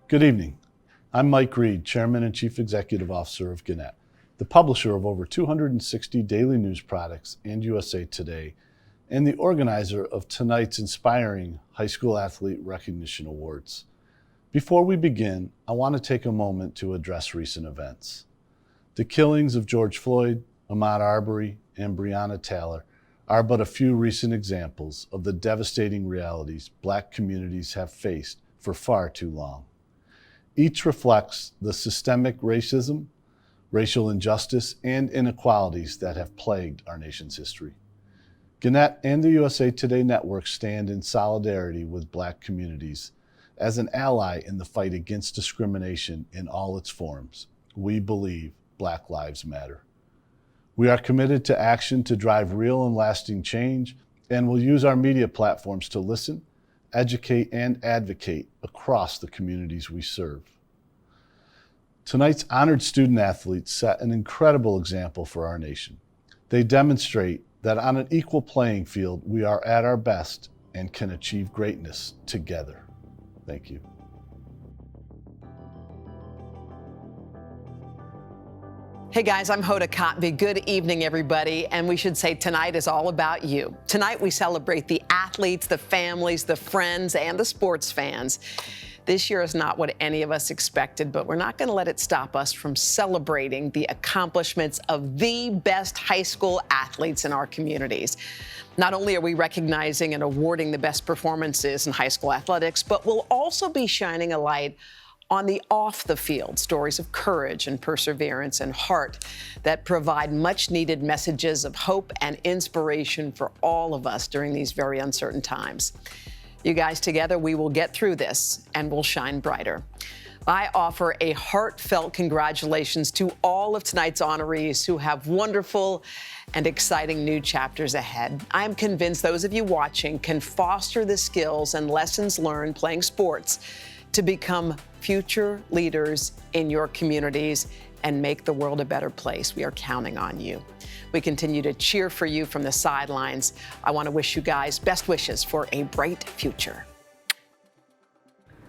Good evening. I'm Mike Reed, Chairman and Chief Executive Officer of Gannett, the publisher of over 260 daily news products and USA Today, and the organizer of tonight's inspiring High School Athlete Recognition Awards. Before we begin, I want to take a moment to address recent events. The killings of George Floyd, Ahmaud Arbery, and Breonna Taylor are but a few recent examples of the devastating realities Black communities have faced for far too long. Each reflects the systemic racism, racial injustice, and inequalities that have plagued our nation's history. Gannett and the USA Today Network stand in solidarity with Black communities as an ally in the fight against discrimination in all its forms. We believe Black lives matter. We are committed to action to drive real and lasting change, and will use our media platforms to listen, educate, and advocate across the communities we serve. Tonight's honored student athletes set an incredible example for our nation. They demonstrate that on an equal playing field, we are at our best and can achieve greatness together. Thank you. Hey guys, I'm Hoda Kotb. Good evening, everybody. And we should say tonight is all about you. Tonight we celebrate the athletes, the families, the friends, and the sports fans. This year is not what any of us expected, but we're not going to let it stop us from celebrating the accomplishments of the best high school athletes in our communities. Not only are we recognizing and awarding the best performances in high school athletics, but we'll also be shining a light on the off-the-field stories of courage and perseverance and heart that provide much-needed messages of hope and inspiration for all of us during these very uncertain times. You guys, together, we will get through this and we'll shine brighter. I offer a heartfelt congratulations to all of tonight's honorees who have wonderful and exciting new chapters ahead. I'm convinced those of you watching can foster the skills and lessons learned playing sports to become future leaders in your communities and make the world a better place. We are counting on you. We continue to cheer for you from the sidelines. I want to wish you guys best wishes for a bright future.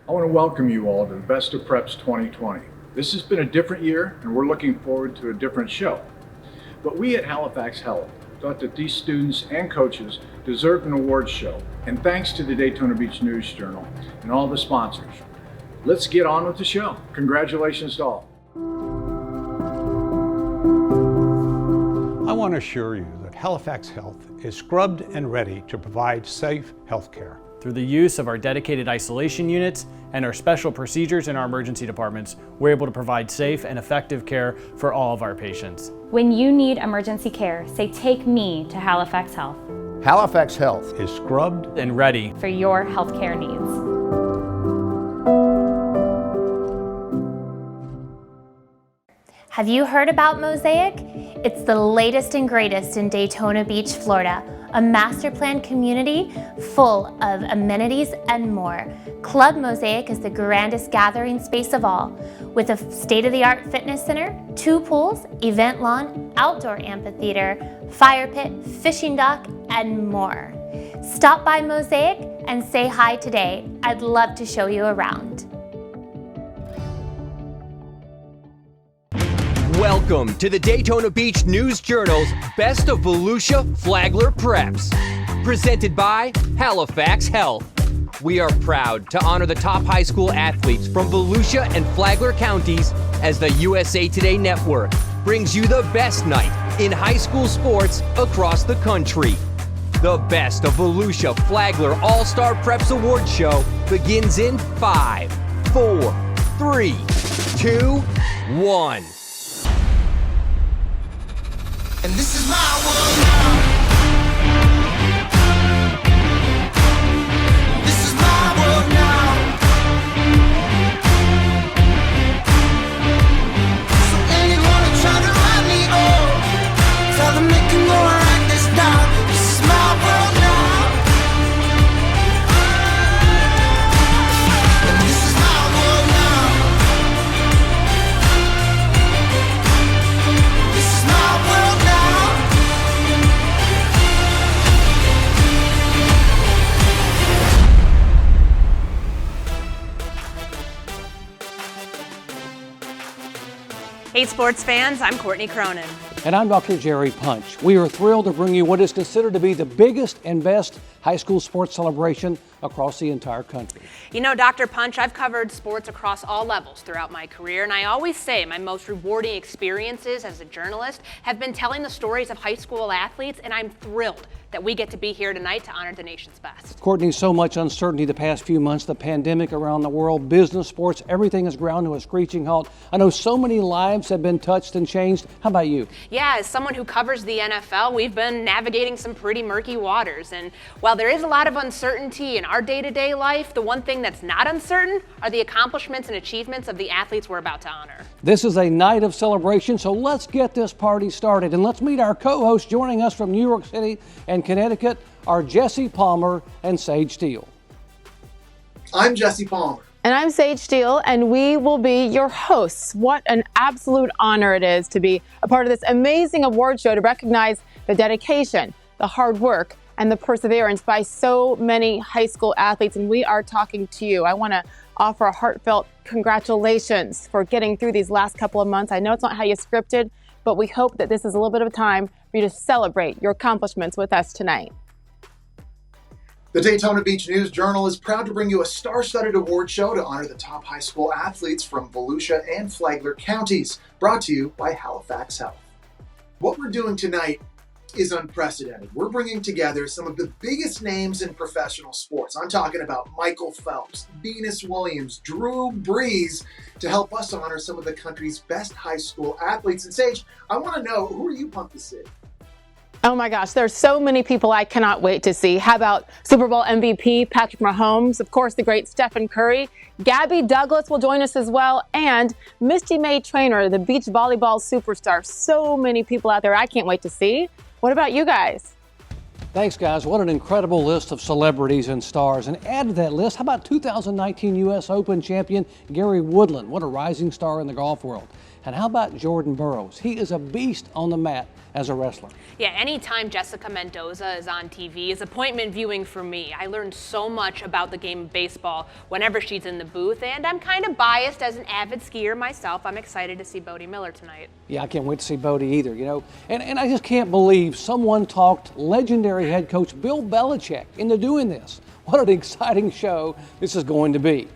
I want to welcome you all to the Best of Preps 2020. This has been a different year, and we're looking forward to a different show. But we at Halifax Health thought that these students and coaches deserved an awards show, and thanks to the Daytona Beach News Journal and all the sponsors. Let's get on with the show. Congratulations to all. I want to assure you that Halifax Health is scrubbed and ready to provide safe health care. Through the use of our dedicated isolation units and our special procedures in our emergency departments, we're able to provide safe and effective care for all of our patients. When you need emergency care, say, "Take me to Halifax Health." Halifax Health is scrubbed And ready for your healthcare needs. Have you heard about Mosaic? It's the latest and greatest in Daytona Beach, Florida, a master planned community full of amenities and more. Club Mosaic is the grandest gathering space of all, with a state-of-the-art fitness center, 2 pools, event lawn, outdoor amphitheater, fire pit, fishing dock, and more. Stop by Mosaic and say hi today. I'd love to show you around. Welcome to the Daytona Beach News Journal's Best of Volusia Flagler Preps, presented by Halifax Health. We are proud to honor the top high school athletes from Volusia and Flagler counties as the USA Today Network brings you the best night in high school sports across the country. The Best of Volusia Flagler All-Star Preps Award Show begins in 5, 4, 3, 2, 1. And this is my world now. This is my world now. So anyone who try to write me off, tell them they can go and write this down. This is my world now. And this is my world now. This is my world now. Hey sports fans, I'm Courtney Cronin. And I'm Dr. Jerry Punch. We are thrilled to bring you what is considered to be the biggest and best high school sports celebration across the entire country. You know, Dr. Punch, I've covered sports across all levels throughout my career, and I always say my most rewarding experiences as a journalist have been telling the stories of high school athletes, and I'm thrilled that we get to be here tonight to honor the nation's best. Courtney, so much uncertainty the past few months, the pandemic around the world, business, sports, everything has ground to a screeching halt. I know so many lives have been touched and changed. How about you? Yeah, as someone who covers the NFL, we've been navigating some pretty murky waters. And while there is a lot of uncertainty in our day-to-day life, the one thing that's not uncertain are the accomplishments and achievements of the athletes we're about to honor. This is a night of celebration, so let's get this party started. And let's meet our co-hosts joining us from New York City and Connecticut are Jesse Palmer and Sage Steele. I'm Jesse Palmer. And I'm Sage Steele, and we will be your hosts. What an absolute honor it is to be a part of this amazing award show to recognize the dedication, the hard work, and the perseverance by so many high school athletes. And we are talking to you. I want to offer a heartfelt congratulations for getting through these last couple of months. I know it's not how you scripted, but we hope that this is a little bit of time for you to celebrate your accomplishments with us tonight. The Daytona Beach News Journal is proud to bring you a star-studded award show to honor the top high school athletes from Volusia and Flagler counties, brought to you by Halifax Health. What we're doing tonight is unprecedented. We're bringing together some of the biggest names in professional sports. I'm talking about Michael Phelps, Venus Williams, Drew Brees, to help us honor some of the country's best high school athletes. And Sage, I want to know, who are you pumped to see? Oh my gosh, there's so many people I cannot wait to see. How about Super Bowl MVP Patrick Mahomes, of course the great Stephen Curry, Gabby Douglas will join us as well, and Misty May Traynor, the beach volleyball superstar. So many people out there I can't wait to see. What about you guys? Thanks, guys. What an incredible list of celebrities and stars. And add to that list, how about 2019 U.S. Open champion Gary Woodland? What a rising star in the golf world. And how about Jordan Burroughs? He is a beast on the mat as a wrestler. Yeah, anytime Jessica Mendoza is on TV is appointment viewing for me. I learned so much about the game of baseball whenever she's in the booth, and I'm kind of biased as an avid skier myself. I'm excited to see Bodie Miller tonight. Yeah, I can't wait to see Bodie either, you know. And I just can't believe someone talked legendary head coach Bill Belichick into doing this. What an exciting show this is going to be.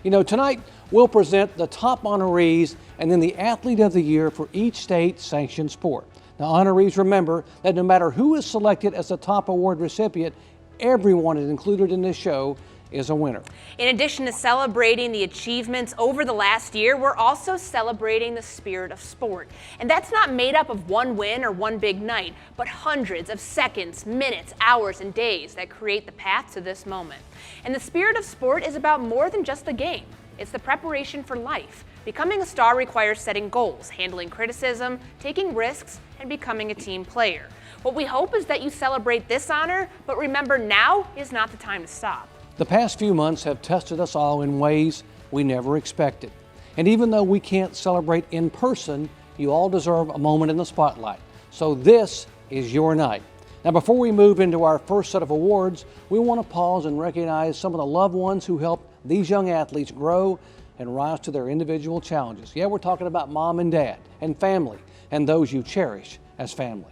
You know, tonight we'll present the top honorees and then the athlete of the year for each state-sanctioned sport. Now, honorees, remember that no matter who is selected as the top award recipient, everyone is included in this show is a winner. In addition to celebrating the achievements over the last year, we're also celebrating the spirit of sport. And that's not made up of one win or one big night, but hundreds of seconds, minutes, hours, and days that create the path to this moment. And the spirit of sport is about more than just the game. It's the preparation for life. Becoming a star requires setting goals, handling criticism, taking risks, and becoming a team player. What we hope is that you celebrate this honor, but remember, now is not the time to stop. The past few months have tested us all in ways we never expected. And even though we can't celebrate in person, you all deserve a moment in the spotlight. So this is your night. Now, before we move into our first set of awards, we want to pause and recognize some of the loved ones who helped these young athletes grow and rise to their individual challenges. Yeah, we're talking about mom and dad and family and those you cherish as family.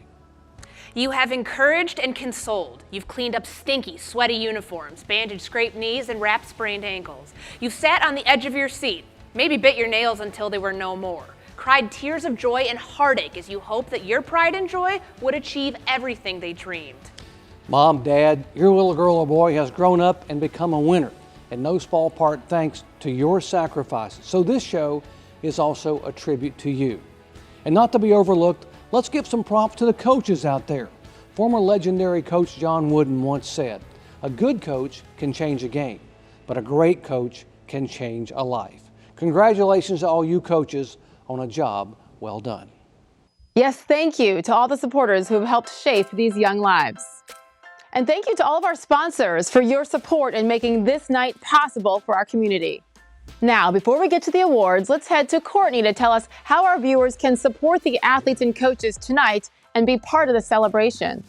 You have encouraged and consoled. You've cleaned up stinky, sweaty uniforms, bandaged scraped knees, and wrapped sprained ankles. You sat on the edge of your seat, maybe bit your nails until they were no more, cried tears of joy and heartache as you hoped that your pride and joy would achieve everything they dreamed. Mom, Dad, your little girl or boy has grown up and become a winner, in no small part thanks to your sacrifices. So this show is also a tribute to you. And not to be overlooked, let's give some props to the coaches out there. Former legendary coach John Wooden once said, "A good coach can change a game, but a great coach can change a life." Congratulations to all you coaches on a job well done. Yes, thank you to all the supporters who have helped shape these young lives. And thank you to all of our sponsors for your support in making this night possible for our community. Now, before we get to the awards, let's head to Courtney to tell us how our viewers can support the athletes and coaches tonight and be part of the celebration.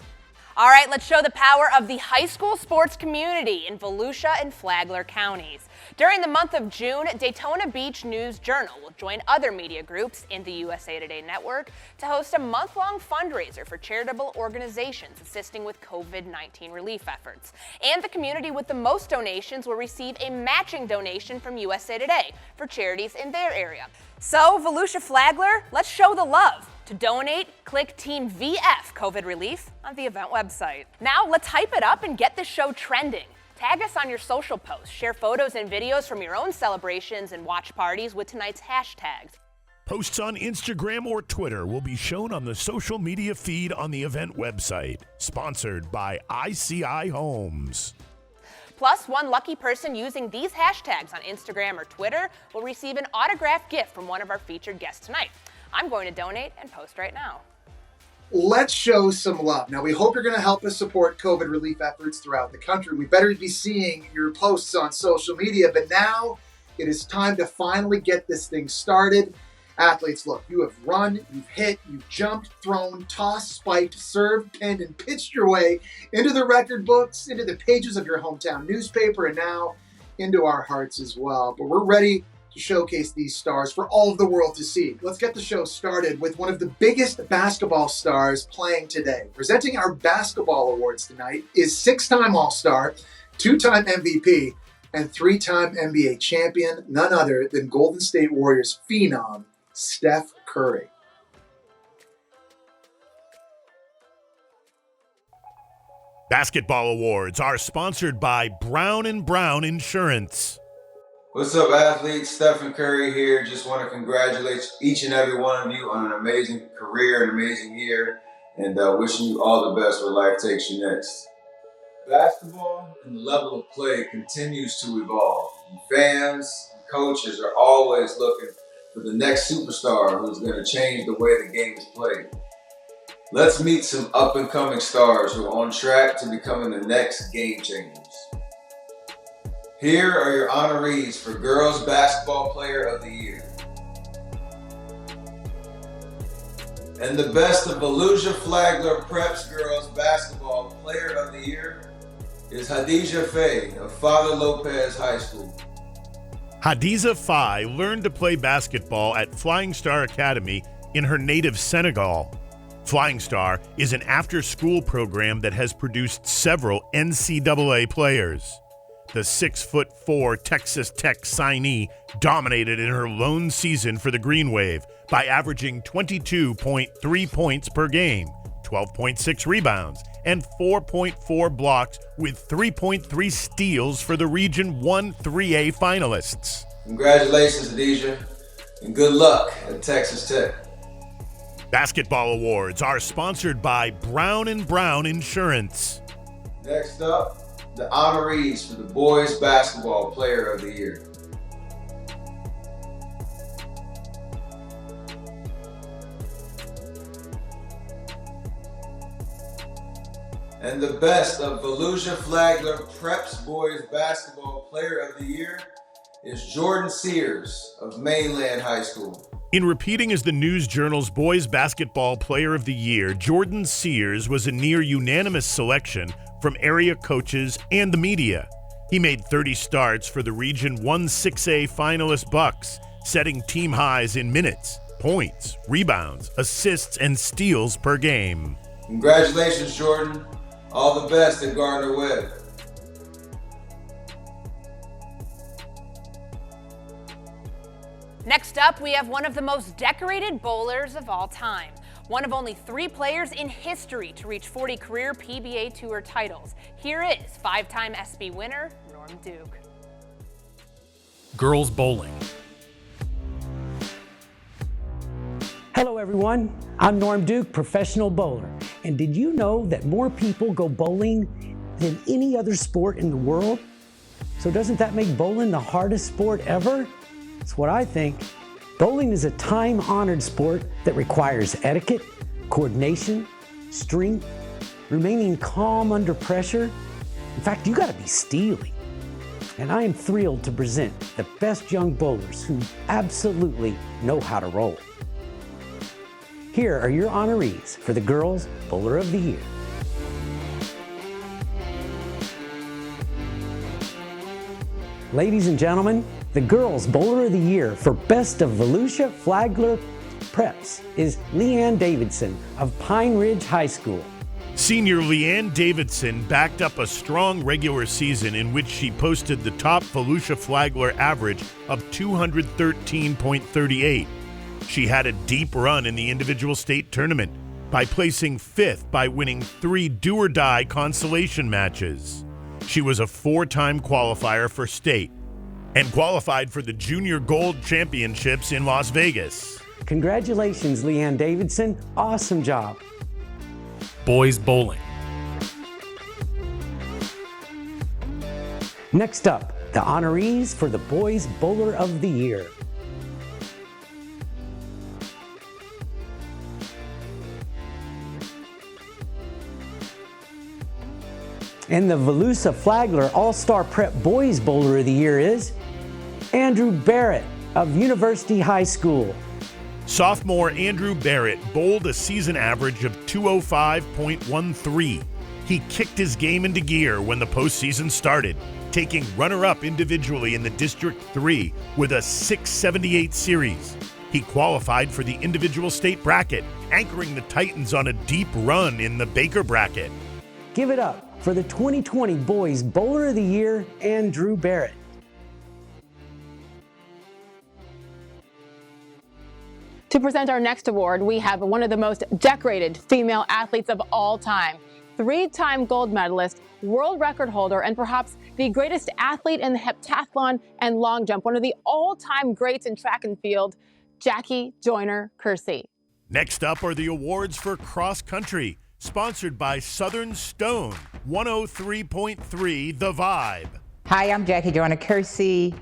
All right, let's show the power of the high school sports community in Volusia and Flagler counties. During the month of June, Daytona Beach News Journal will join other media groups in the USA Today network to host a month-long fundraiser for charitable organizations assisting with COVID-19 relief efforts. And the community with the most donations will receive a matching donation from USA Today for charities in their area. So, Volusia Flagler, let's show the love. To donate, click Team VF COVID Relief on the event website. Now, let's hype it up and get this show trending. Tag us on your social posts, share photos and videos from your own celebrations and watch parties with tonight's hashtags. Posts on Instagram or Twitter will be shown on the social media feed on the event website. Sponsored by ICI Homes. Plus, one lucky person using these hashtags on Instagram or Twitter will receive an autographed gift from one of our featured guests tonight. I'm going to donate and post right now. Let's show some love. Now, we hope you're going to help us support COVID relief efforts throughout the country. We better be seeing your posts on social media, but now it is time to finally get this thing started. Athletes, look, you have run, you've hit, you've jumped, thrown, tossed, spiked, served, pinned, and pitched your way into the record books, into the pages of your hometown newspaper, and now into our hearts as well. But we're ready to showcase these stars for all of the world to see. Let's get the show started with one of the biggest basketball stars playing today. Presenting our basketball awards tonight is 6-time All-Star, 2-time MVP, and 3-time NBA champion, none other than Golden State Warriors phenom, Steph Curry. Basketball awards are sponsored by Brown & Brown Insurance. What's up, athletes? Stephen Curry here. Just want to congratulate each and every one of you on an amazing career, an amazing year, and wishing you all the best where life takes you next. Basketball and the level of play continues to evolve. And fans and coaches are always looking for the next superstar who's going to change the way the game is played. Let's meet some up-and-coming stars who are on track to becoming the next game changers. Here are your honorees for Girls Basketball Player of the Year. And the best of Volusia Flagler Preps Girls Basketball Player of the Year is Hadijah Faye of Father Lopez High School. Hadiza Faye learned to play basketball at Flying Star Academy in her native Senegal. Flying Star is an after-school program that has produced several NCAA players. The 6'4" Texas Tech signee dominated in her lone season for the Green Wave by averaging 22.3 points per game, 12.6 rebounds, and 4.4 blocks with 3.3 steals for the Region 1 3A finalists. Congratulations, Hadijah, and good luck at Texas Tech. Basketball awards are sponsored by Brown & Brown Insurance. Next up, the honorees for the Boys Basketball Player of the Year. And the best of Volusia Flagler Preps Boys Basketball Player of the Year is Jordan Sears of Mainland High School. In repeating as the News Journal's Boys Basketball Player of the Year, Jordan Sears was a near unanimous selection from area coaches and the media. He made 30 starts for the Region 1 6A finalist Bucks, setting team highs in minutes, points, rebounds, assists, and steals per game. Congratulations, Jordan. All the best at Gardner-Webb. Next up, we have one of the most decorated bowlers of all time. One of only 3 players in history to reach 40 career PBA Tour titles. Here is 5-time SB winner, Norm Duke. Girls bowling. Hello everyone, I'm Norm Duke, professional bowler. And did you know that more people go bowling than any other sport in the world? So doesn't that make bowling the hardest sport ever? That's what I think. Bowling is a time-honored sport that requires etiquette, coordination, strength, remaining calm under pressure. In fact, you gotta be steely. And I am thrilled to present the best young bowlers who absolutely know how to roll. Here are your honorees for the Girls Bowler of the Year. Ladies and gentlemen, the girls' bowler of the year for Best of Volusia Flagler Preps is Leanne Davidson of Pine Ridge High School. Senior Leanne Davidson backed up a strong regular season in which she posted the top Volusia Flagler average of 213.38. She had a deep run in the individual state tournament by placing 5th by winning 3 do-or-die consolation matches. She was a 4-time qualifier for state and qualified for the Junior Gold Championships in Las Vegas. Congratulations, Leanne Davidson. Awesome job. Boys bowling. Next up, the honorees for the Boys Bowler of the Year. And the Volusia Flagler All-Star Prep Boys Bowler of the Year is Andrew Barrett of University High School. Sophomore Andrew Barrett bowled a season average of 205.13. He kicked his game into gear when the postseason started, taking runner-up individually in the District 3 with a 678 series. He qualified for the individual state bracket, anchoring the Titans on a deep run in the Baker bracket. Give it up for the 2020 Boys Bowler of the Year, Andrew Barrett. To present our next award, we have one of the most decorated female athletes of all time. 3-time gold medalist, world record holder, and perhaps the greatest athlete in the heptathlon and long jump, one of the all-time greats in track and field, Jackie Joyner-Kersee. Next up are the awards for cross country, sponsored by Southern Stone, 103.3 The Vibe. Hi, I'm Jackie Joyner-Kersee,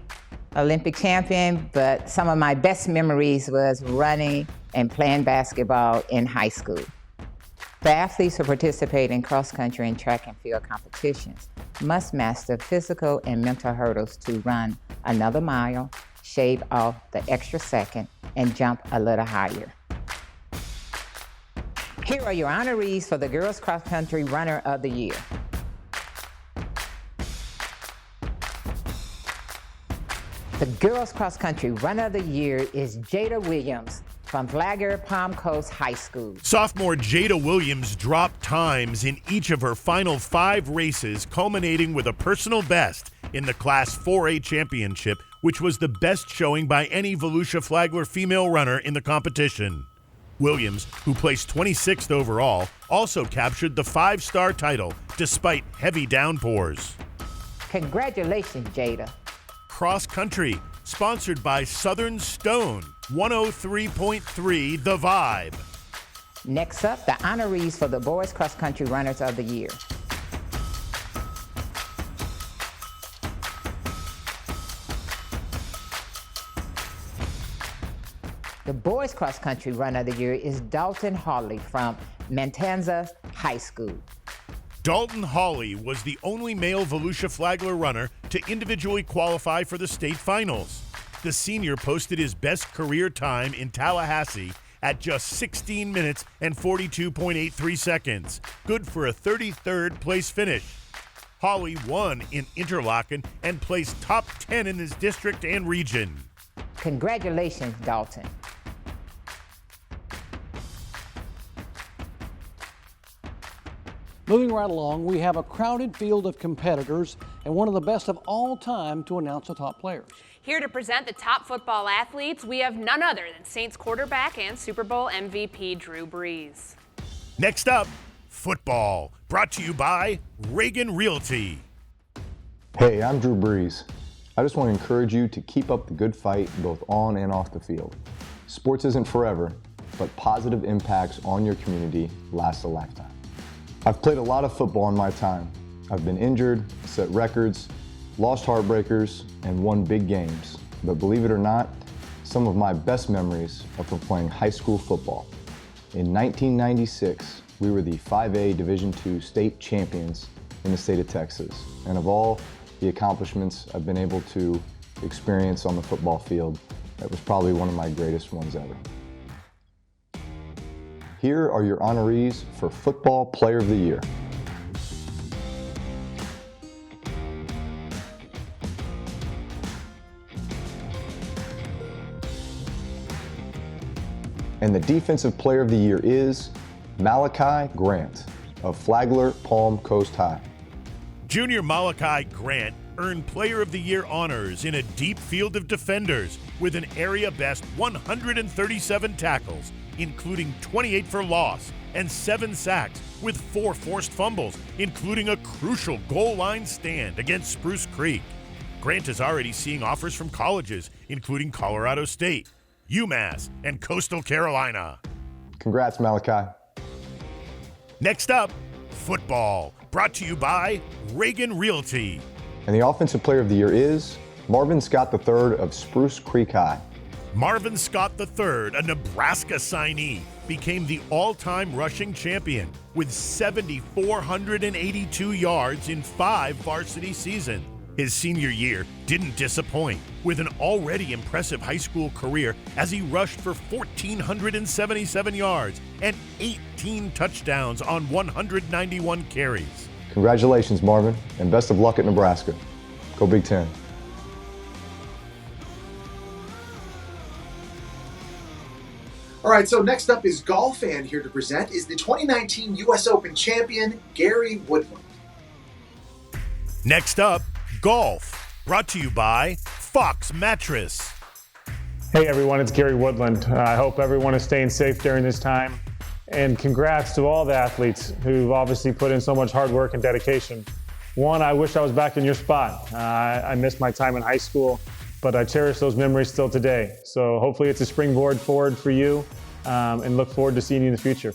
Olympic champion, but some of my best memories was running and playing basketball in high school. The athletes who participate in cross-country and track and field competitions must master physical and mental hurdles to run another mile, shave off the extra second, and jump a little higher. Here are your honorees for the Girls Cross Country Runner of the Year. The Girls Cross Country Runner of the Year is Jada Williams from Flagler Palm Coast High School. Sophomore Jada Williams dropped times in each of her final 5 races, culminating with a personal best in the Class 4A Championship, which was the best showing by any Volusia Flagler female runner in the competition. Williams, who placed 26th overall, also captured the 5-star title despite heavy downpours. Congratulations, Jada. Cross Country, sponsored by Southern Stone, 103.3 The Vibe. Next up, the honorees for the Boys Cross Country Runners of the Year. The Boys Cross Country Runner of the Year is Dalton Hawley from Matanzas High School. Dalton Hawley was the only male Volusia Flagler runner to individually qualify for the state finals. The senior posted his best career time in Tallahassee at just 16 minutes and 42.83 seconds, good for a 33rd place finish. Hawley won in Interlochen and placed top 10 in his district and region. Congratulations, Dalton. Moving right along, we have a crowded field of competitors and one of the best of all time to announce the top players. Here to present the top football athletes, we have none other than Saints quarterback and Super Bowl MVP Drew Brees. Next up, football, brought to you by Reagan Realty. Hey, I'm Drew Brees. I just want to encourage you to keep up the good fight both on and off the field. Sports isn't forever, but positive impacts on your community last a lifetime. I've played a lot of football in my time. I've been injured, set records, lost heartbreakers, and won big games. But believe it or not, some of my best memories are from playing high school football. In 1996, we were the 5A Division II state champions in the state of Texas. And of all the accomplishments I've been able to experience on the football field, that was probably one of my greatest ones ever. Here are your honorees for Football Player of the Year. And the Defensive Player of the Year is Malachi Grant of Flagler Palm Coast High. Junior Malachi Grant earned Player of the Year honors in a deep field of defenders with an area-best 137 tackles, including 28 for loss and 7 sacks, with 4 forced fumbles, including a crucial goal line stand against Spruce Creek. Grant is already seeing offers from colleges, including Colorado State, UMass, and Coastal Carolina. Congrats, Malachi. Next up, football, brought to you by Reagan Realty. And the Offensive Player of the Year is Marvin Scott III of Spruce Creek High. Marvin Scott III, a Nebraska signee, became the all-time rushing champion with 7,482 yards in 5 varsity seasons. His senior year didn't disappoint, with an already impressive high school career as he rushed for 1,477 yards and 18 touchdowns on 191 carries. Congratulations, Marvin, and best of luck at Nebraska. Go Big Ten. All right, so next up is golf, and here to present is the 2019 U.S. Open champion, Gary Woodland. Next up, golf, brought to you by Fox Mattress. Hey everyone, it's Gary Woodland. I hope everyone is staying safe during this time. And congrats to all the athletes who've obviously put in so much hard work and dedication. One, I wish I was back in your spot. I missed my time in high school, but I cherish those memories still today. So hopefully it's a springboard forward for you, and look forward to seeing you in the future.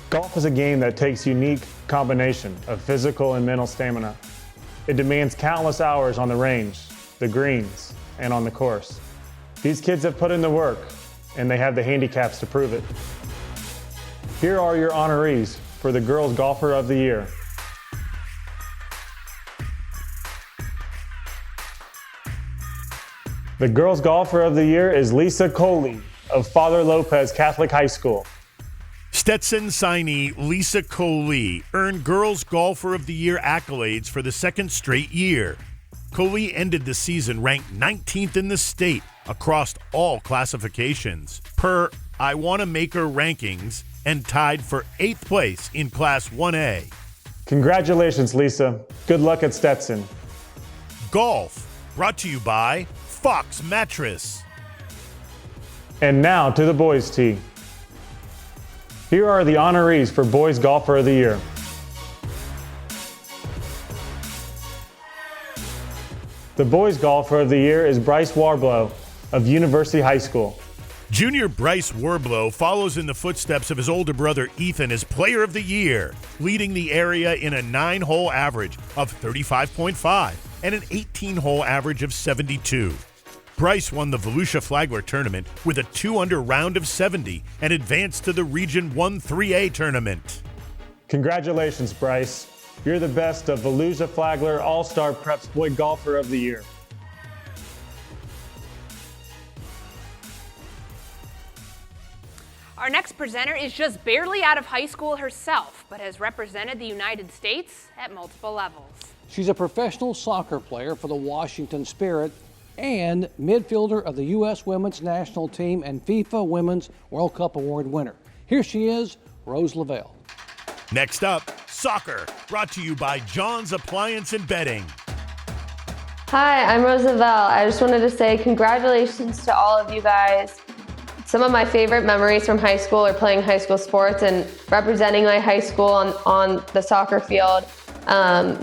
Golf is a game that takes unique combination of physical and mental stamina. It demands countless hours on the range, the greens, and on the course. These kids have put in the work, and they have the handicaps to prove it. Here are your honorees for the Girls Golfer of the Year. The Girls Golfer of the Year is Lisa Coley of Father Lopez Catholic High School. Stetson signee Lisa Coley earned Girls Golfer of the Year accolades for the 2nd straight year. Coley ended the season ranked 19th in the state across all classifications per I Wanna Make Her rankings, and tied for 8th place in Class 1A. Congratulations, Lisa. Good luck at Stetson. Golf, brought to you by Fox Mattress. And now to the boys' tee. Here are the honorees for Boys Golfer of the Year. The Boys Golfer of the Year is Bryce Warblow of University High School. Junior Bryce Warblow follows in the footsteps of his older brother Ethan as Player of the Year, leading the area in a 9-hole average of 35.5 and an 18-hole average of 72. Bryce won the Volusia Flagler tournament with a 2-under round of 70 and advanced to the Region 1 3A tournament. Congratulations, Bryce. You're the best of Volusia Flagler All-Star Preps Boy Golfer of the Year. Our next presenter is just barely out of high school herself, but has represented the United States at multiple levels. She's a professional soccer player for the Washington Spirit and midfielder of the U.S. Women's National Team and FIFA Women's World Cup Award winner. Here she is, Rose Lavelle. Next up, soccer, brought to you by John's Appliance and Bedding. Hi, I'm Rose Lavelle. I just wanted to say congratulations to all of you guys. Some of my favorite memories from high school are playing high school sports and representing my high school on the soccer field.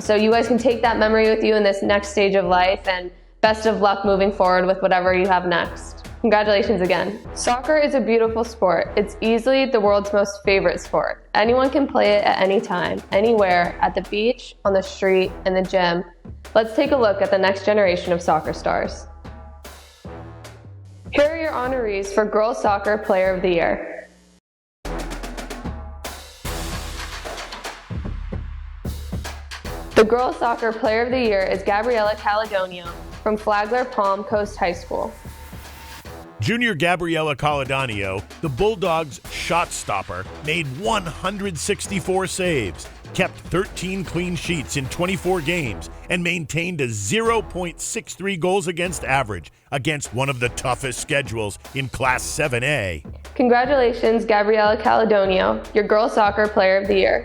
So you guys can take that memory with you in this next stage of life, and best of luck moving forward with whatever you have next. Congratulations again. Soccer is a beautiful sport. It's easily the world's most favorite sport. Anyone can play it at any time, anywhere, at the beach, on the street, in the gym. Let's take a look at the next generation of soccer stars. Here are your honorees for Girls Soccer Player of the Year. The Girls Soccer Player of the Year is Gabriella Caledonio from Flagler Palm Coast High School. Junior Gabriella Caledonio, the Bulldogs' shot stopper, made 164 saves, kept 13 clean sheets in 24 games, and maintained a 0.63 goals against average against one of the toughest schedules in Class 7A. Congratulations, Gabriella Caledonio, your Girls Soccer Player of the Year.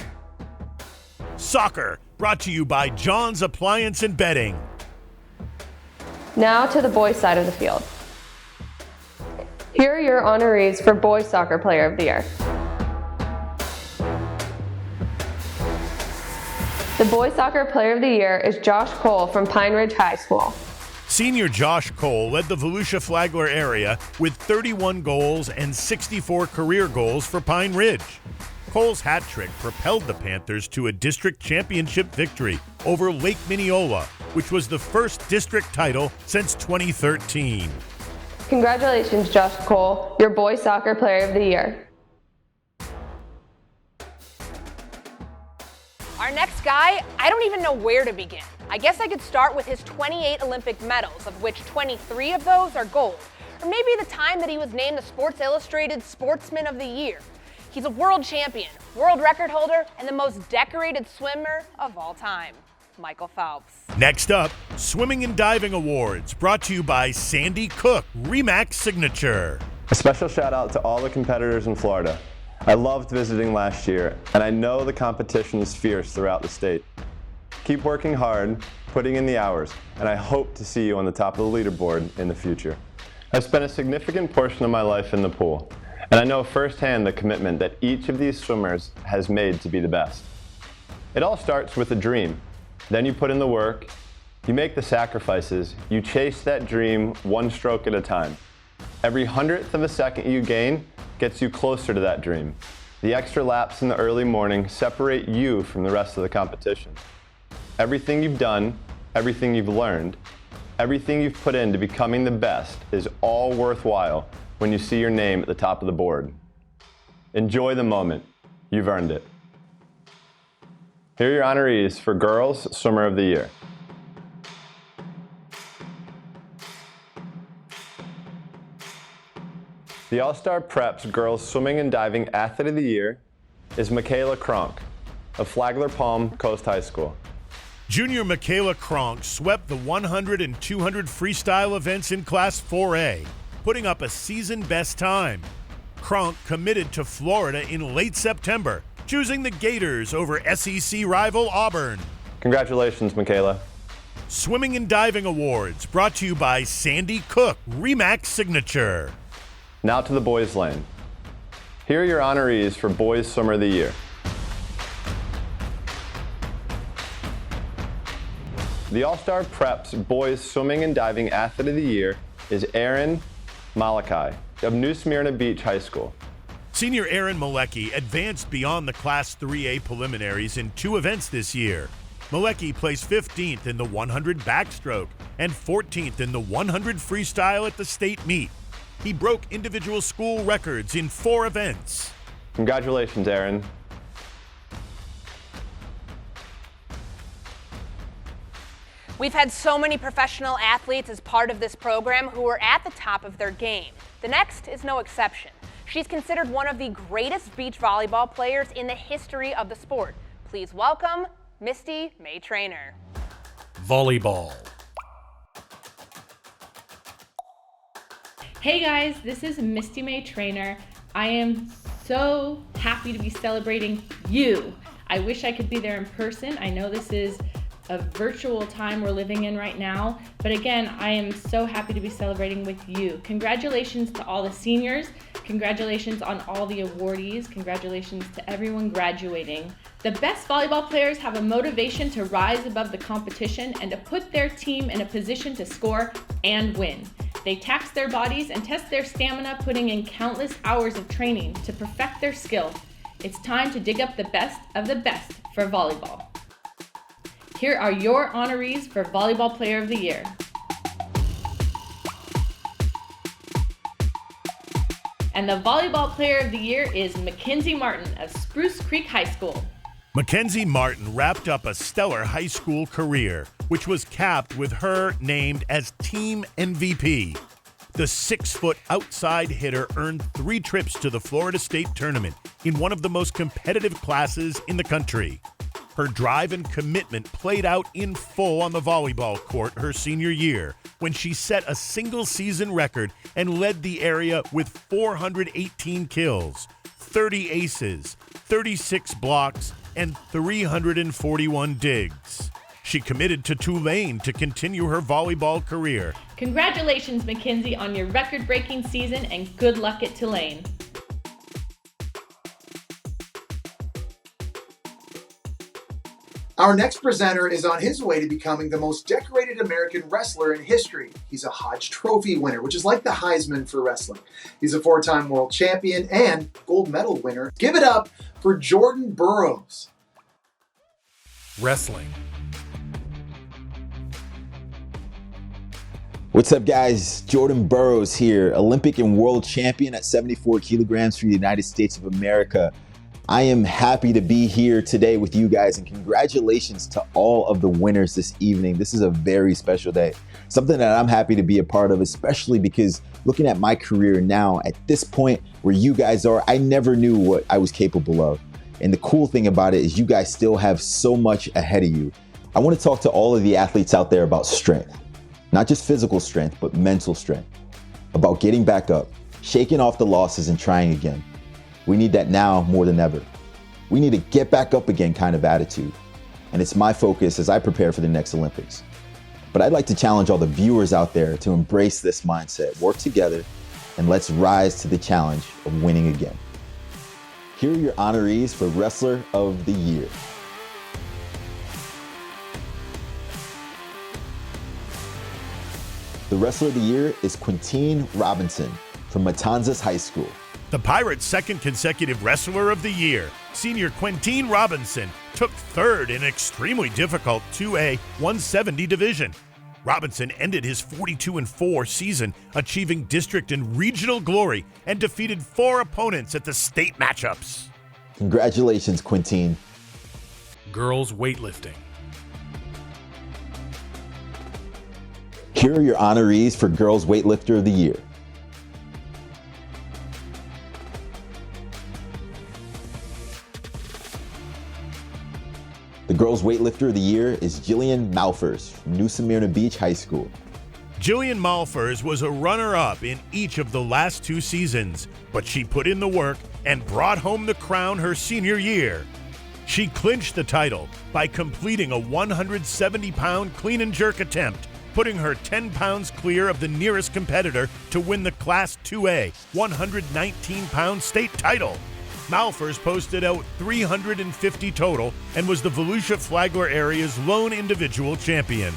Soccer, brought to you by John's Appliance and Bedding. Now to the boys' side of the field. Here are your honorees for Boys Soccer Player of the Year. The Boys Soccer Player of the Year is Josh Cole from Pine Ridge High School. Senior Josh Cole led the Volusia Flagler area with 31 goals and 64 career goals for Pine Ridge. Cole's hat trick propelled the Panthers to a district championship victory over Lake Minneola, which was the first district title since 2013. Congratulations, Josh Cole, your Boys Soccer Player of the Year. Our next guy, I don't even know where to begin. I guess I could start with his 28 Olympic medals, of which 23 of those are gold. Or maybe the time that he was named the Sports Illustrated Sportsman of the Year. He's a world champion, world record holder, and the most decorated swimmer of all time, Michael Phelps. Next up, Swimming and Diving Awards, brought to you by Sandy Cook, Remax Signature. A special shout out to all the competitors in Florida. I loved visiting last year, and I know the competition is fierce throughout the state. Keep working hard, putting in the hours, and I hope to see you on the top of the leaderboard in the future. I've spent a significant portion of my life in the pool, and I know firsthand the commitment that each of these swimmers has made to be the best. It all starts with a dream. Then you put in the work, you make the sacrifices, you chase that dream one stroke at a time. Every 100th of a second you gain gets you closer to that dream. The extra laps in the early morning separate you from the rest of the competition. Everything you've done, everything you've learned, everything you've put into becoming the best is all worthwhile when you see your name at the top of the board. Enjoy the moment. You've earned it. Here are your honorees for Girls Swimmer of the Year. The All-Star Preps Girls Swimming and Diving Athlete of the Year is Michaela Kronk of Flagler Palm Coast High School. Junior Michaela Kronk swept the 100 and 200 freestyle events in Class 4A, putting up a season best time. Kronk committed to Florida in late September, choosing the Gators over SEC rival Auburn. Congratulations, Michaela. Swimming and Diving Awards, brought to you by Sandy Cook, Remax Signature. Now to the boys' lane. Here are your honorees for Boys Swimmer of the Year. The All-Star Preps Boys Swimming and Diving Athlete of the Year is Aaron Malachi of New Smyrna Beach High School. Senior Aaron Malecki advanced beyond the Class 3A preliminaries in 2 events this year. Malecki placed 15th in the 100 backstroke and 14th in the 100 freestyle at the state meet. He broke individual school records in 4 events. Congratulations, Aaron. We've had so many professional athletes as part of this program who are at the top of their game. The next is no exception. She's considered one of the greatest beach volleyball players in the history of the sport. Please welcome Misty May Trainer. Volleyball. Hey guys, this is Misty May Trainer. I am so happy to be celebrating you. I wish I could be there in person. I know this is a virtual time we're living in right now, but again, I am so happy to be celebrating with you. Congratulations to all the seniors. Congratulations on all the awardees. Congratulations to everyone graduating. The best volleyball players have a motivation to rise above the competition and to put their team in a position to score and win. They tax their bodies and test their stamina, putting in countless hours of training to perfect their skill. It's time to dig up the best of the best for volleyball. Here are your honorees for Volleyball Player of the Year. And the Volleyball Player of the Year is Mackenzie Martin of Spruce Creek High School. Mackenzie Martin wrapped up a stellar high school career, which was capped with her named as Team MVP. The 6-foot outside hitter earned 3 trips to the Florida State Tournament in one of the most competitive classes in the country. Her drive and commitment played out in full on the volleyball court her senior year, when she set a single-season record and led the area with 418 kills, 30 aces, 36 blocks, and 341 digs. She committed to Tulane to continue her volleyball career. Congratulations, Mackenzie, on your record-breaking season, and good luck at Tulane. Our next presenter is on his way to becoming the most decorated American wrestler in history. He's a Hodge Trophy winner, which is like the Heisman for wrestling. He's a 4-time world champion and gold medal winner. Give it up for Jordan Burroughs. Wrestling. What's up, guys? Jordan Burroughs here, Olympic and world champion at 74 kilograms for the United States of America. I am happy to be here today with you guys, and congratulations to all of the winners this evening. This is a very special day, something that I'm happy to be a part of, especially because looking at my career now, at this point where you guys are, I never knew what I was capable of. And the cool thing about it is you guys still have so much ahead of you. I want to talk to all of the athletes out there about strength, not just physical strength, but mental strength, about getting back up, shaking off the losses and trying again. We need that now more than ever. We need a get back up again kind of attitude. And it's my focus as I prepare for the next Olympics. But I'd like to challenge all the viewers out there to embrace this mindset, work together, and let's rise to the challenge of winning again. Here are your honorees for Wrestler of the Year. The Wrestler of the Year is Quintine Robinson from Matanzas High School. The Pirates' second consecutive Wrestler of the Year, senior Quintine Robinson, took third in an extremely difficult 2A 170 division. Robinson ended his 42-4 season, achieving district and regional glory, and defeated 4 opponents at the state matchups. Congratulations, Quintine. Girls weightlifting. Here are your honorees for Girls Weightlifter of the Year. The Girls Weightlifter of the Year is Jillian Malfers from New Smyrna Beach High School. Jillian Malfers was a runner-up in each of the last 2 seasons, but she put in the work and brought home the crown her senior year. She clinched the title by completing a 170-pound clean and jerk attempt, putting her 10 pounds clear of the nearest competitor to win the Class 2A 119-pound state title. Malfers posted out 350 total and was the Volusia Flagler area's lone individual champion.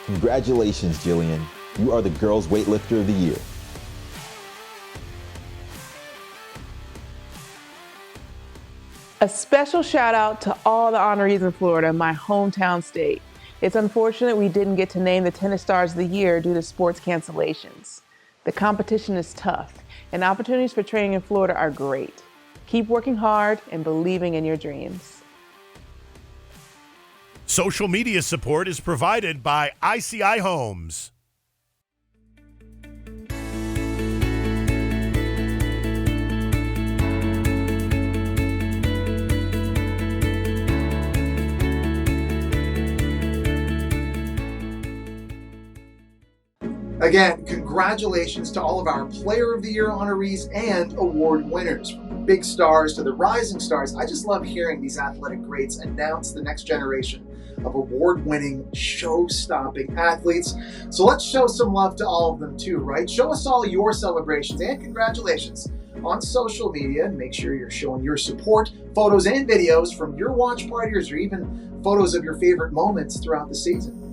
Congratulations, Jillian. You are the Girls Weightlifter of the Year. A special shout out to all the honorees in Florida, my hometown state. It's unfortunate we didn't get to name the tennis stars of the year due to sports cancellations. The competition is tough, and opportunities for training in Florida are great. Keep working hard and believing in your dreams. Social media support is provided by ICI Homes. Again, congratulations to all of our Player of the Year honorees and award winners. From the big stars to the rising stars, I just love hearing these athletic greats announce the next generation of award-winning, show-stopping athletes. So let's show some love to all of them too, right? Show us all your celebrations and congratulations on social media, and make sure you're showing your support, photos and videos from your watch parties, or even photos of your favorite moments throughout the season.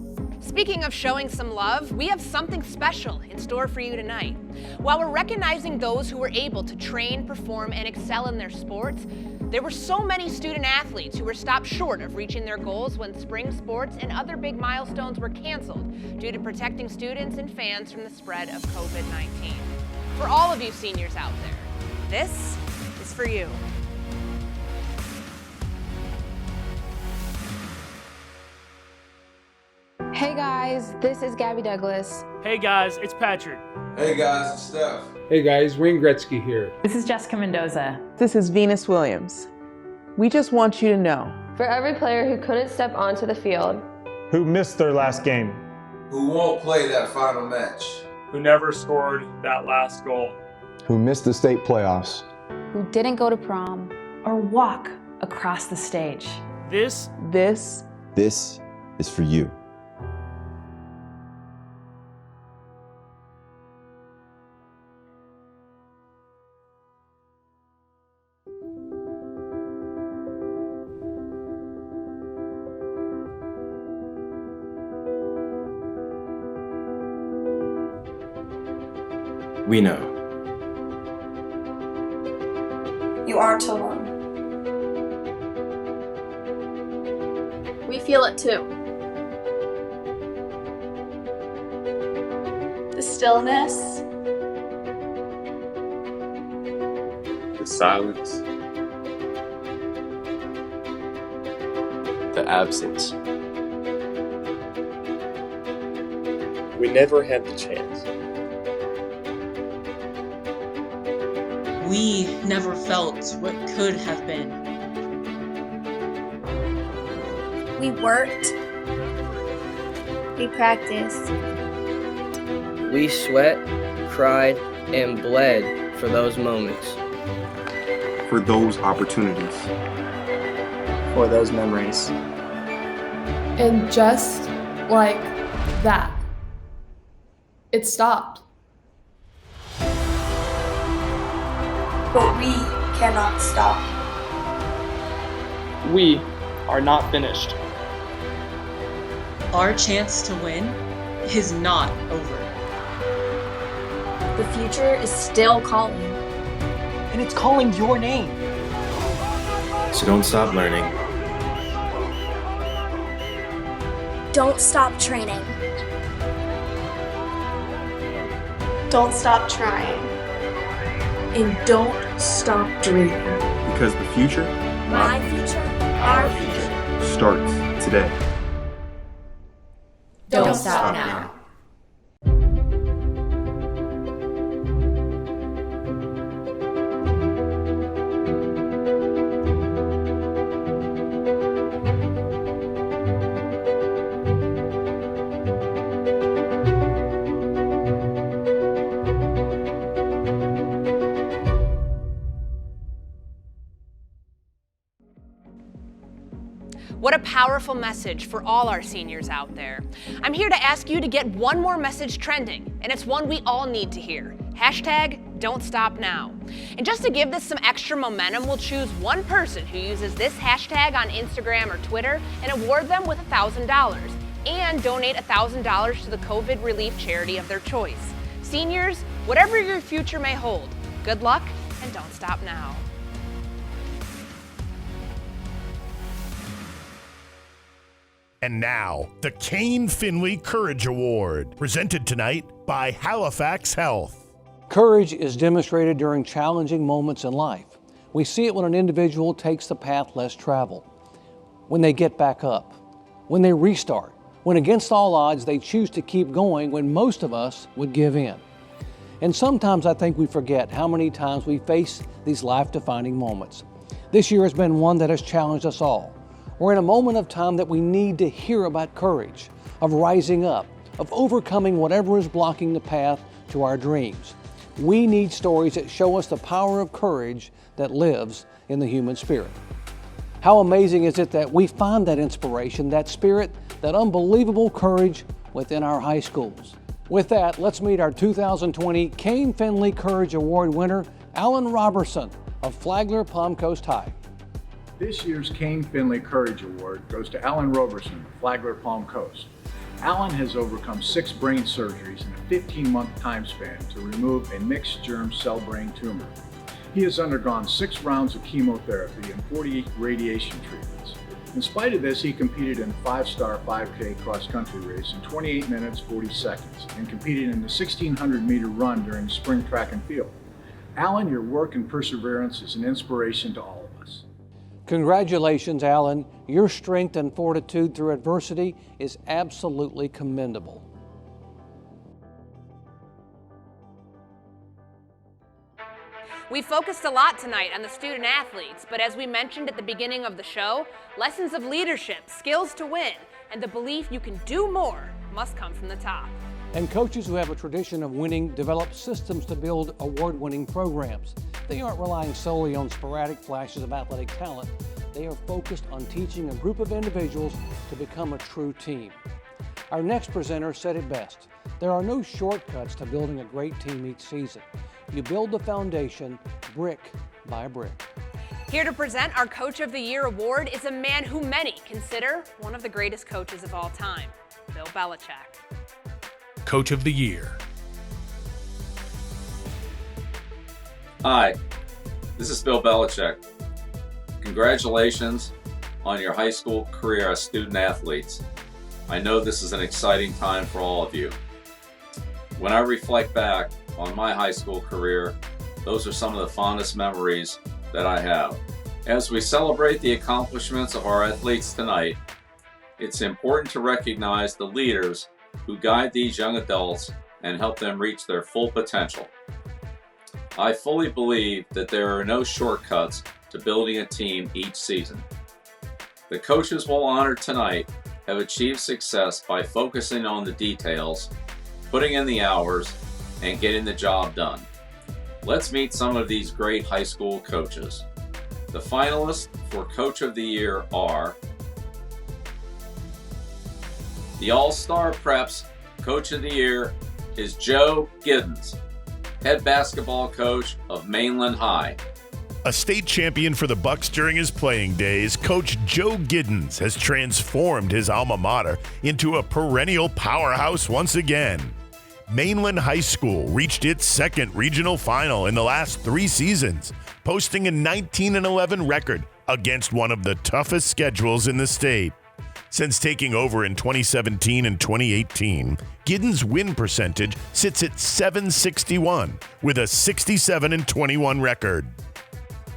Speaking of showing some love, we have something special in store for you tonight. While we're recognizing those who were able to train, perform, and excel in their sports, there were so many student athletes who were stopped short of reaching their goals when spring sports and other big milestones were canceled due to protecting students and fans from the spread of COVID-19. For all of you seniors out there, this is for you. Hey guys, this is Gabby Douglas. Hey guys, it's Patrick. Hey guys, it's Steph. Hey guys, Wayne Gretzky here. This is Jessica Mendoza. This is Venus Williams. We just want you to know For every player who couldn't step onto the field, who missed their last game, who won't play that final match, who never scored that last goal, who missed the state playoffs, who didn't go to prom, or walk across the stage. This is for you. We know. You aren't alone. We feel it too. The stillness. The silence. The absence. We never had the chance. We never felt what could have been. We worked. We practiced. We sweat, cried, and bled for those moments. For those opportunities. For those memories. And just like that, it stopped. But we cannot stop. We are not finished. Our chance to win is not over. The future is still calling. And it's calling your name. So don't stop learning. Don't stop training. Don't stop trying. And don't stop dreaming. Because the future, my future, our future, starts today. Don't stop now. What a powerful message for all our seniors out there. I'm here to ask you to get one more message trending, and it's one we all need to hear. #Don'tStopNow. And just to give this some extra momentum, we'll choose one person who uses this hashtag on Instagram or Twitter and award them with $1,000 and donate $1,000 to the COVID relief charity of their choice. Seniors, whatever your future may hold, good luck and don't stop now. And now, the Kane Finley Courage Award, presented tonight by Halifax Health. Courage is demonstrated during challenging moments in life. We see it when an individual takes the path less traveled, when they get back up, when they restart, when against all odds they choose to keep going when most of us would give in. And sometimes I think we forget how many times we face these life-defining moments. This year has been one that has challenged us all. We're in a moment of time that we need to hear about courage, of rising up, of overcoming whatever is blocking the path to our dreams. We need stories that show us the power of courage that lives in the human spirit. How amazing is it that we find that inspiration, that spirit, that unbelievable courage within our high schools. With that, let's meet our 2020 Kane Finley Courage Award winner, Alan Robertson of Flagler Palm Coast High. This year's Kane Finley Courage Award goes to Alan Robertson of Flagler Palm Coast. Alan has overcome 6 brain surgeries in a 15-month time span to remove a mixed germ cell brain tumor. He has undergone 6 rounds of chemotherapy and 48 radiation treatments. In spite of this, he competed in the 5-star 5K cross-country race in 28 minutes 40 seconds and competed in the 1,600-meter run during spring track and field. Alan, your work and perseverance is an inspiration to all of us. Congratulations, Alan. Your strength and fortitude through adversity is absolutely commendable. We focused a lot tonight on the student athletes, but as we mentioned at the beginning of the show, lessons of leadership, skills to win, and the belief you can do more must come from the top. And coaches who have a tradition of winning develop systems to build award-winning programs. They aren't relying solely on sporadic flashes of athletic talent. They are focused on teaching a group of individuals to become a true team. Our next presenter said it best. There are no shortcuts to building a great team each season. You build the foundation brick by brick. Here to present our Coach of the Year award is a man who many consider one of the greatest coaches of all time, Bill Belichick. Coach of the Year. Hi, this is Bill Belichick. Congratulations on your high school career as student athletes. I know this is an exciting time for all of you. When I reflect back on my high school career, those are some of the fondest memories that I have. As we celebrate the accomplishments of our athletes tonight, it's important to recognize the leaders who guide these young adults and help them reach their full potential. I fully believe that there are no shortcuts to building a team each season. The coaches we'll honor tonight have achieved success by focusing on the details, putting in the hours, and getting the job done. Let's meet some of these great high school coaches. The finalists for Coach of the Year are the All-Star Preps Coach of the Year is Joe Giddens, head basketball coach of Mainland High. A state champion for the Bucks during his playing days, Coach Joe Giddens has transformed his alma mater into a perennial powerhouse once again. Mainland High School reached its second regional final in the last 3 seasons, posting a 19-11 record against one of the toughest schedules in the state. Since taking over in 2017 and 2018, Giddens' win percentage sits at .761 with a 67-21 record.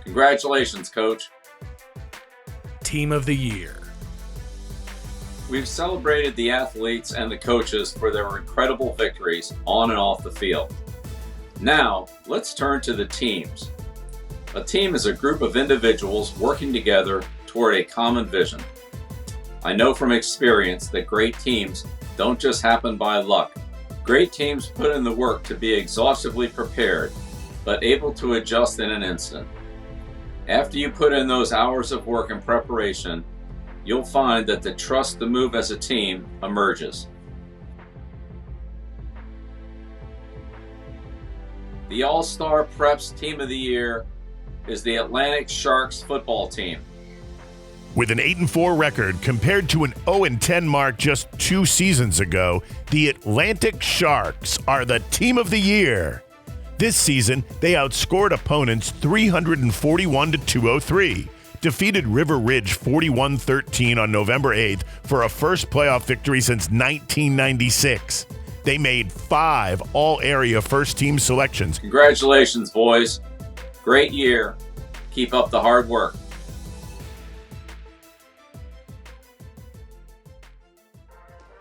Congratulations, Coach. Team of the Year. We've celebrated the athletes and the coaches for their incredible victories on and off the field. Now, let's turn to the teams. A team is a group of individuals working together toward a common vision. I know from experience that great teams don't just happen by luck. Great teams put in the work to be exhaustively prepared, but able to adjust in an instant. After you put in those hours of work and preparation, you'll find that the trust to move as a team emerges. The All-Star Preps Team of the Year is the Atlantic Sharks football team. With an 8-4 record compared to an 0-10 mark just 2 seasons ago, the Atlantic Sharks are the Team of the Year. This season, they outscored opponents 341-203, defeated River Ridge 41-13 on November 8th for a first playoff victory since 1996. They made 5 all-area first-team selections. Congratulations, boys. Great year. Keep up the hard work.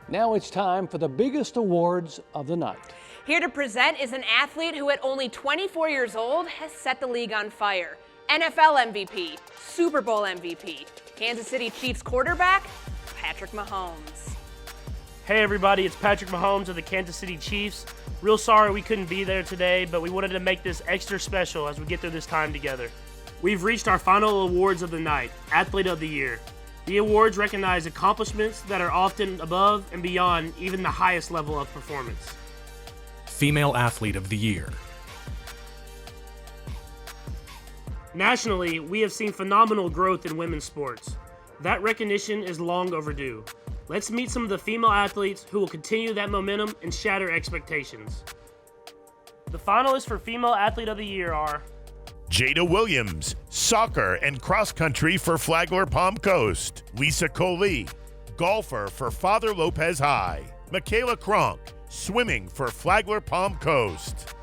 Now it's time for the biggest awards of the night. Here to present is an athlete who at only 24 years old has set the league on fire. NFL MVP, Super Bowl MVP, Kansas City Chiefs quarterback, Patrick Mahomes. Hey everybody, it's Patrick Mahomes of the Kansas City Chiefs. Real sorry we couldn't be there today, but we wanted to make this extra special as we get through this time together. We've reached our final awards of the night, Athlete of the Year. The awards recognize accomplishments that are often above and beyond even the highest level of performance. Female Athlete of the Year. Nationally, we have seen phenomenal growth in women's sports. That recognition is long overdue. Let's meet some of the female athletes who will continue that momentum and shatter expectations. The finalists for Female Athlete of the Year are Jada Williams, soccer and cross country for Flagler Palm Coast. Lisa Coley, golfer for Father Lopez High. Michaela Kronk, swimming for Flagler Palm Coast.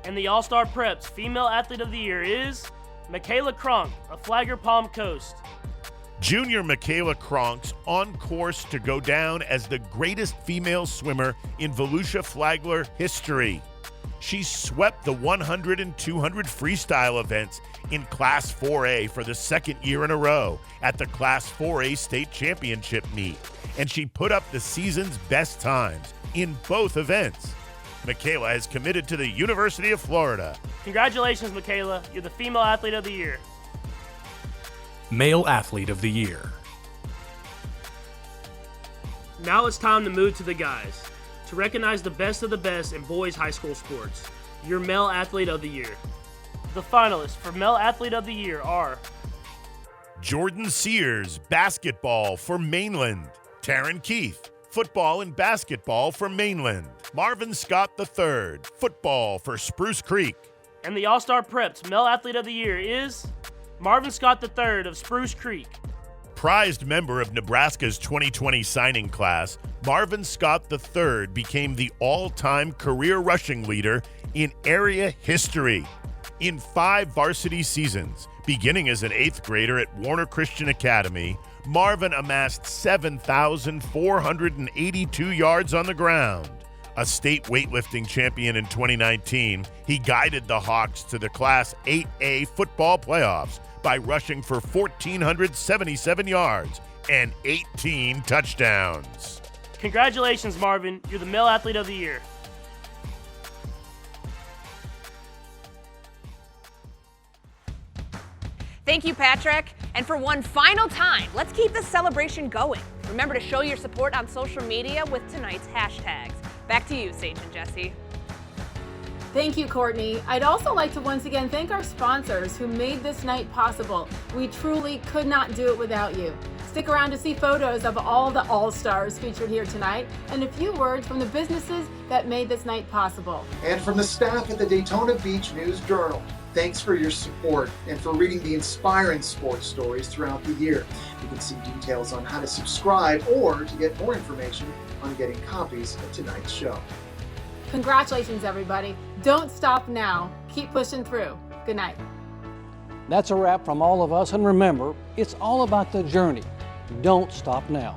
And the All-Star Preps Female Athlete of the Year is Michaela Kronk of Flagler Palm Coast. Junior Michaela Kronk's on course to go down as the greatest female swimmer in Volusia Flagler history. She swept the 100 and 200 freestyle events in Class 4A for the second year in a row at the Class 4A State Championship meet, and she put up the season's best times in both events. Michaela has committed to the University of Florida. Congratulations, Michaela. You're the Female Athlete of the Year. Male Athlete of the Year. Now it's time to move to the guys, to recognize the best of the best in boys high school sports. Your Male Athlete of the Year. The finalists for Male Athlete of the Year are Jordan Sears, basketball for Mainland. Taryn Keith, football and basketball for Mainland. Marvin Scott III, football for Spruce Creek. And the All-Star Preps Male Athlete of the Year is Marvin Scott III of Spruce Creek. Prized member of Nebraska's 2020 signing class, Marvin Scott III became the all-time career rushing leader in area history. In 5 varsity seasons, beginning as an 8th grader at Warner Christian Academy, Marvin amassed 7,482 yards on the ground. A state weightlifting champion in 2019, he guided the Hawks to the Class 8A football playoffs by rushing for 1,477 yards and 18 touchdowns. Congratulations, Marvin. You're the Male Athlete of the Year. Thank you, Patrick. And for one final time, let's keep this celebration going. Remember to show your support on social media with tonight's hashtags. Back to you, Sage and Jesse. Thank you, Courtney. I'd also like to once again thank our sponsors who made this night possible. We truly could not do it without you. Stick around to see photos of all the All-Stars featured here tonight and a few words from the businesses that made this night possible. And from the staff at the Daytona Beach News-Journal, thanks for your support and for reading the inspiring sports stories throughout the year. You can see details on how to subscribe or to get more information on getting copies of tonight's show. Congratulations, everybody. Don't stop now. Keep pushing through. Good night. That's a wrap from all of us, and remember, it's all about the journey. Don't stop now.